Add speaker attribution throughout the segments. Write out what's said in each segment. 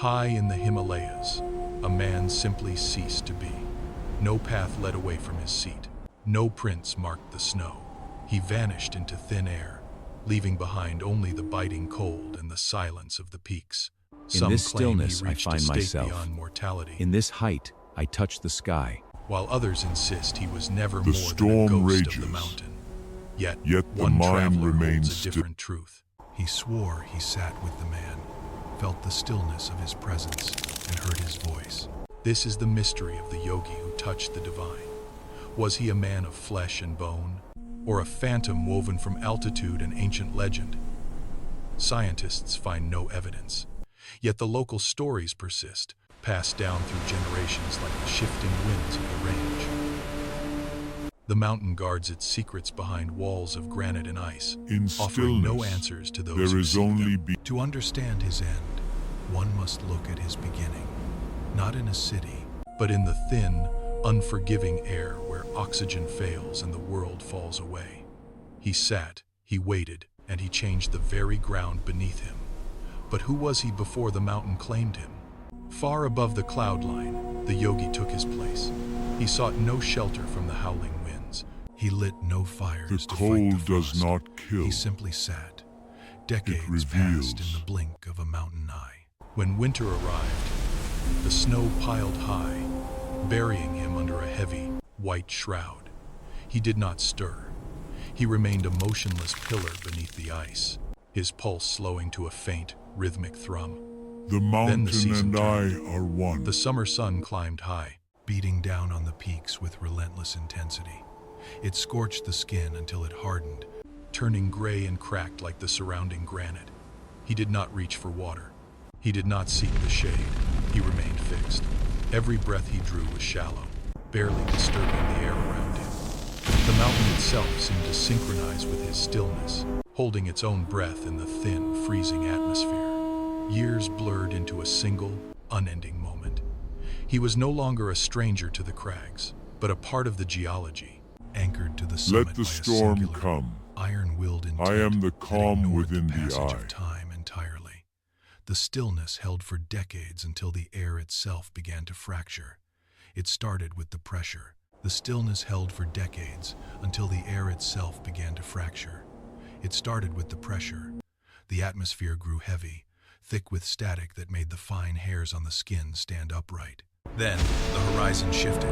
Speaker 1: High in the Himalayas, a man simply ceased to be. No path led away from his seat. No prints marked the snow. He vanished into thin air, leaving behind only the biting cold and the silence of the peaks.
Speaker 2: In this
Speaker 1: Some claim he
Speaker 2: stillness I
Speaker 1: reached a
Speaker 2: find
Speaker 1: state
Speaker 2: myself.
Speaker 1: beyond mortality,
Speaker 2: In this height I touch the sky.
Speaker 1: while others insist he was never
Speaker 3: The
Speaker 1: more than a
Speaker 3: storm
Speaker 1: ghost
Speaker 3: rages,
Speaker 1: of the mountain. Yet
Speaker 3: the
Speaker 1: one
Speaker 3: mind
Speaker 1: traveler
Speaker 3: remains
Speaker 1: holds a different truth. He swore he sat with the man, felt the stillness of his presence, and heard his voice. This is the mystery of the yogi who touched the divine. Was he a man of flesh and bone, or a phantom woven from altitude and ancient legend? Scientists find no evidence, yet the local stories persist, passed down through generations like the shifting winds of the range. The mountain guards its secrets behind walls of granite and ice,
Speaker 3: In
Speaker 1: offering no
Speaker 3: stillness,
Speaker 1: answers to those
Speaker 3: there
Speaker 1: who
Speaker 3: is
Speaker 1: seek
Speaker 3: only
Speaker 1: them. To understand his end, one must look at his beginning, not in a city, but in the thin, unforgiving air where oxygen fails and the world falls away. He sat, he waited, and he changed the very ground beneath him. But who was he before the mountain claimed him? Far above the cloud line, the yogi took his place. He sought no shelter from the howling winds. He lit no fires
Speaker 3: The
Speaker 1: to fight
Speaker 3: cold
Speaker 1: the
Speaker 3: does
Speaker 1: frost.
Speaker 3: not kill.
Speaker 1: He simply sat. Decades
Speaker 3: reveals.
Speaker 1: passed in the blink of a mountain eye. When winter arrived, the snow piled high, burying him under a heavy, white shroud. He did not stir. He remained a motionless pillar beneath the ice, his pulse slowing to a faint, rhythmic thrum.
Speaker 3: The
Speaker 1: Then
Speaker 3: mountain
Speaker 1: the season
Speaker 3: and I
Speaker 1: turned.
Speaker 3: are one.
Speaker 1: The summer sun climbed high, beating down on the peaks with relentless intensity. It scorched the skin until it hardened, turning gray and cracked like the surrounding granite. He did not reach for water. He did not seek the shade. He remained fixed. Every breath he drew was shallow, barely disturbing the air around him. The mountain itself seemed to synchronize with his stillness, holding its own breath in the thin, freezing atmosphere. Years blurred into a single, unending moment. He was no longer a stranger to the crags, but a part of the geology, anchored to the summit
Speaker 3: Let the
Speaker 1: by a
Speaker 3: storm
Speaker 1: singular,
Speaker 3: come.
Speaker 1: iron-willed intent
Speaker 3: I am the
Speaker 1: that
Speaker 3: calm
Speaker 1: ignored
Speaker 3: within
Speaker 1: the
Speaker 3: the
Speaker 1: passage
Speaker 3: eye.
Speaker 1: of time entirely. The stillness held for decades until the air itself began to fracture. It started with the pressure. The stillness held for decades until the air itself began to fracture. It started with the pressure. The atmosphere grew heavy, thick with static that made the fine hairs on the skin stand upright. Then, the horizon shifted.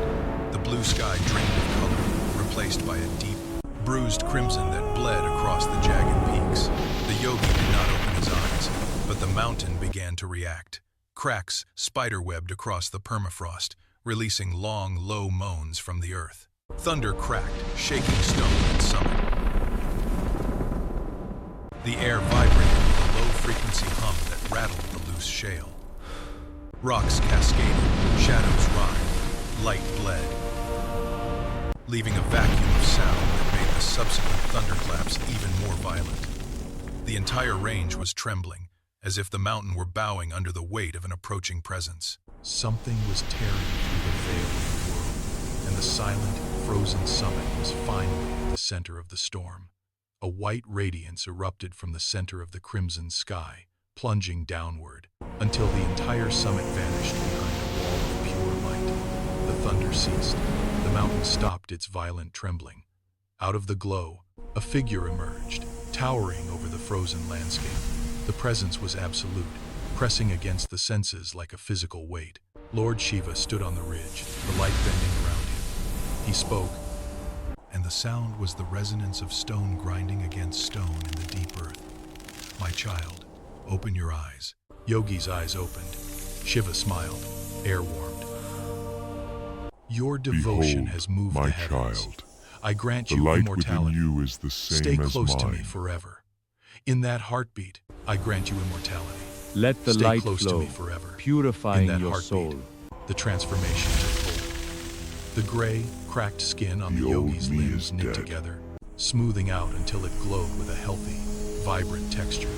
Speaker 1: The blue sky drained of color, replaced by a deep, bruised crimson that bled across the jagged peaks. The yogi did not open his eyes, but the mountain began to react. Cracks spiderwebbed across the permafrost, releasing long, low moans from the earth. Thunder cracked, shaking stone and summit. The air vibrated with a low-frequency hum that rattled the loose shale. Rocks cascaded, shadows writhed, light bled, leaving a vacuum of sound that made the subsequent thunderclaps even more violent. The entire range was trembling, as if the mountain were bowing under the weight of an approaching presence. Something was tearing through the veil of the world, and the silent, frozen summit was finally at the center of the storm. A white radiance erupted from the center of the crimson sky, plunging downward, until the entire summit vanished behind a wall of pure light. The thunder ceased. The mountain stopped its violent trembling. Out of the glow, a figure emerged, towering over the frozen landscape. The presence was absolute, pressing against the senses like a physical weight. Lord Shiva stood on the ridge, the light bending around him. He spoke, and the sound was the resonance of stone grinding against stone in the deep earth. "My child, open your eyes." Yogi's eyes opened. Shiva smiled, air warmed. "Your devotion
Speaker 3: Behold,
Speaker 1: has moved
Speaker 3: my
Speaker 1: the heavens.
Speaker 3: child.
Speaker 1: I grant
Speaker 3: The
Speaker 1: you
Speaker 3: light
Speaker 1: immortality.
Speaker 3: within you is the same
Speaker 1: Stay
Speaker 3: as
Speaker 1: close to me
Speaker 3: mine.
Speaker 1: forever. In that heartbeat, I grant you immortality.
Speaker 2: Let the
Speaker 1: Stay
Speaker 2: light
Speaker 1: close to
Speaker 2: flow,
Speaker 1: me forever.
Speaker 2: purifying
Speaker 1: In that
Speaker 2: your
Speaker 1: heartbeat,
Speaker 2: soul.
Speaker 1: the transformation took hold. The gray, cracked skin on the
Speaker 3: The old
Speaker 1: yogi's
Speaker 3: me
Speaker 1: limbs
Speaker 3: is
Speaker 1: knit
Speaker 3: dead.
Speaker 1: together, smoothing out until it glowed with a healthy, vibrant texture.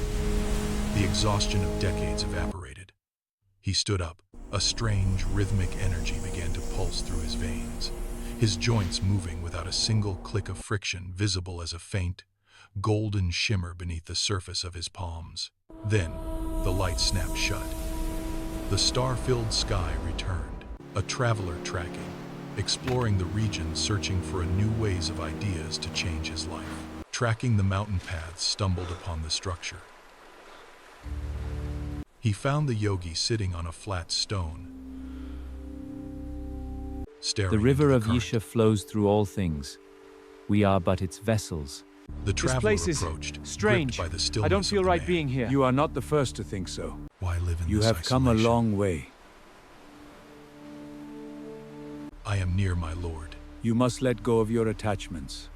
Speaker 1: The exhaustion of decades evaporated. He stood up. A strange, rhythmic energy began to pulse through his veins, his joints moving without a single click of friction, visible as a faint, golden shimmer beneath the surface of his palms. Then, the light snapped shut. The star-filled sky returned, a traveler tracking, exploring the region searching for a new ways of ideas to change his life. Tracking the mountain paths stumbled upon the structure. He found the yogi sitting on a flat stone, staring
Speaker 2: The river
Speaker 1: into
Speaker 2: of
Speaker 1: the current.
Speaker 2: Yisha flows through all things. We are but its vessels.
Speaker 1: The
Speaker 3: This
Speaker 1: traveler
Speaker 3: place is
Speaker 1: approached,
Speaker 3: strange.
Speaker 1: gripped by the stillness
Speaker 3: I don't feel
Speaker 1: of the
Speaker 3: right
Speaker 1: man.
Speaker 3: being here.
Speaker 4: You are not the first to think so.
Speaker 1: Why live in
Speaker 4: You
Speaker 1: this
Speaker 4: have come a
Speaker 1: isolation?
Speaker 4: long way.
Speaker 1: I am near my lord.
Speaker 4: You must let go of your attachments,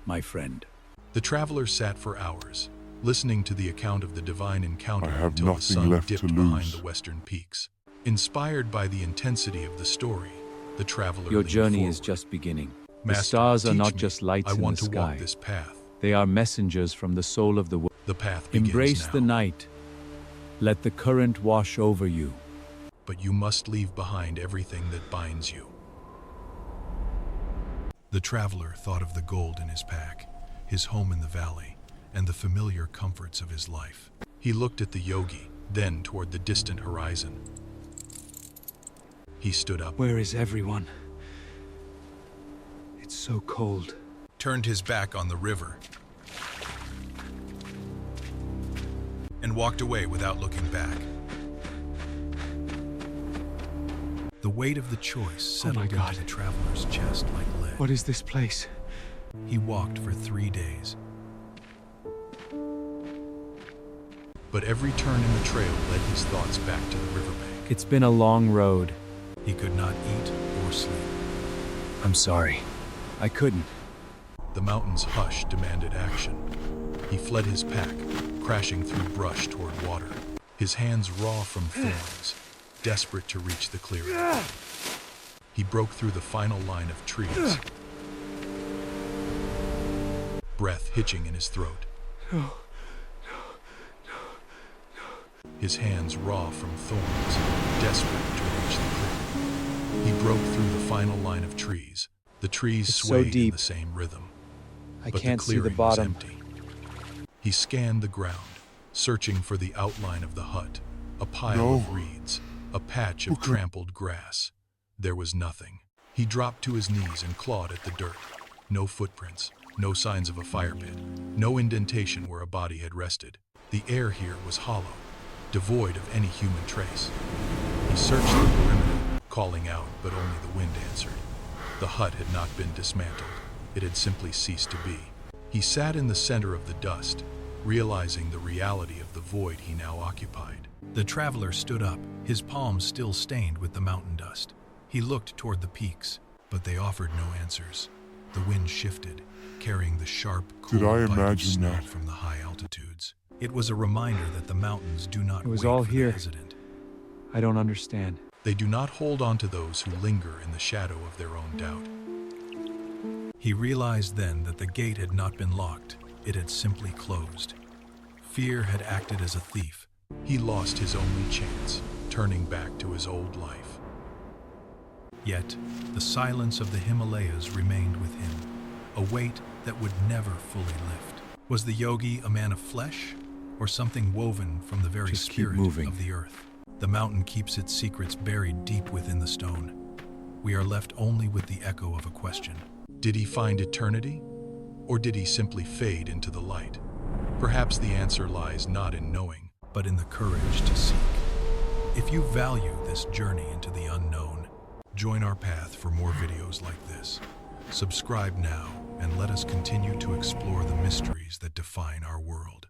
Speaker 4: my friend.
Speaker 1: The traveler sat for hours, listening to the account of the divine encounter
Speaker 5: I have
Speaker 1: until the
Speaker 5: nothing
Speaker 1: sun
Speaker 5: left
Speaker 1: dipped
Speaker 5: to
Speaker 1: behind
Speaker 5: lose.
Speaker 1: the western peaks. Inspired by the intensity of the story, the traveler
Speaker 2: Your
Speaker 1: leaned
Speaker 2: journey is
Speaker 1: forward.
Speaker 2: just beginning. The
Speaker 1: Master,
Speaker 2: stars are
Speaker 1: teach
Speaker 2: not
Speaker 1: me.
Speaker 2: just lights
Speaker 1: I
Speaker 2: in
Speaker 1: want
Speaker 2: the
Speaker 1: to walk
Speaker 2: sky.
Speaker 1: this path.
Speaker 2: They are messengers from the soul of the world.
Speaker 1: The path begins
Speaker 2: Embrace
Speaker 1: now.
Speaker 2: the night. Let the current wash over you.
Speaker 1: But you must leave behind everything that binds you. The traveler thought of the gold in his pack, his home in the valley, and the familiar comforts of his life. He looked at the yogi, then toward the distant horizon. He stood up,
Speaker 3: Where is everyone? It's so cold.
Speaker 1: turned his back on the river, and walked away without looking back. The weight of the choice settled
Speaker 3: God.
Speaker 1: into the traveler's chest like lead.
Speaker 3: What is this place?
Speaker 1: He walked for 3 days. But every turn in the trail led his thoughts back to the riverbank.
Speaker 2: It's been a long road.
Speaker 1: He could not eat or sleep.
Speaker 2: I'm sorry. I couldn't.
Speaker 1: The mountain's hush demanded action. He fled his pack, crashing through brush toward water, his hands raw from thorns, desperate to reach the clearing. He broke through the final line of trees, breath hitching in his throat. His hands raw from thorns, desperate to reach the clearing. He broke through the final line of trees. The trees
Speaker 2: It's so
Speaker 1: swayed in
Speaker 2: deep.
Speaker 1: the same rhythm.
Speaker 2: I
Speaker 1: But
Speaker 2: can't
Speaker 1: the
Speaker 2: see the
Speaker 1: clearing was
Speaker 2: bottom.
Speaker 1: empty. He scanned the ground, searching for the outline of the hut, a pile of reeds, a patch of trampled grass. There was nothing. He dropped to his knees and clawed at the dirt. No footprints, no signs of a fire pit, no indentation where a body had rested. The air here was hollow, devoid of any human trace. He searched the perimeter, calling out, but only the wind answered. The hut had not been dismantled. It had simply ceased to be. He sat in the center of the dust, realizing the reality of the void he now occupied. The traveler stood up, his palms still stained with the mountain dust. He looked toward the peaks, but they offered no answers. The wind shifted, carrying the sharp, cool
Speaker 5: Did I
Speaker 1: bite of
Speaker 5: imagine
Speaker 1: snow
Speaker 5: that?
Speaker 1: from the high altitudes. It was a reminder that the mountains do not
Speaker 3: It was
Speaker 1: wait
Speaker 3: all
Speaker 1: for
Speaker 3: here.
Speaker 1: the hesitant.
Speaker 3: I don't understand.
Speaker 1: They do not hold on to those who linger in the shadow of their own doubt. He realized then that the gate had not been locked, it had simply closed. Fear had acted as a thief. He lost his only chance, turning back to his old life. Yet, the silence of the Himalayas remained with him, a weight that would never fully lift. Was the yogi a man of flesh, or something woven from the very
Speaker 2: Just keep
Speaker 1: spirit
Speaker 2: moving.
Speaker 1: of the earth? The mountain keeps its secrets buried deep within the stone. We are left only with the echo of a question. Did he find eternity? Or did he simply fade into the light? Perhaps the answer lies not in knowing, but in the courage to seek. If you value this journey into the unknown, join our path for more videos like this. Subscribe now and let us continue to explore the mysteries that define our world.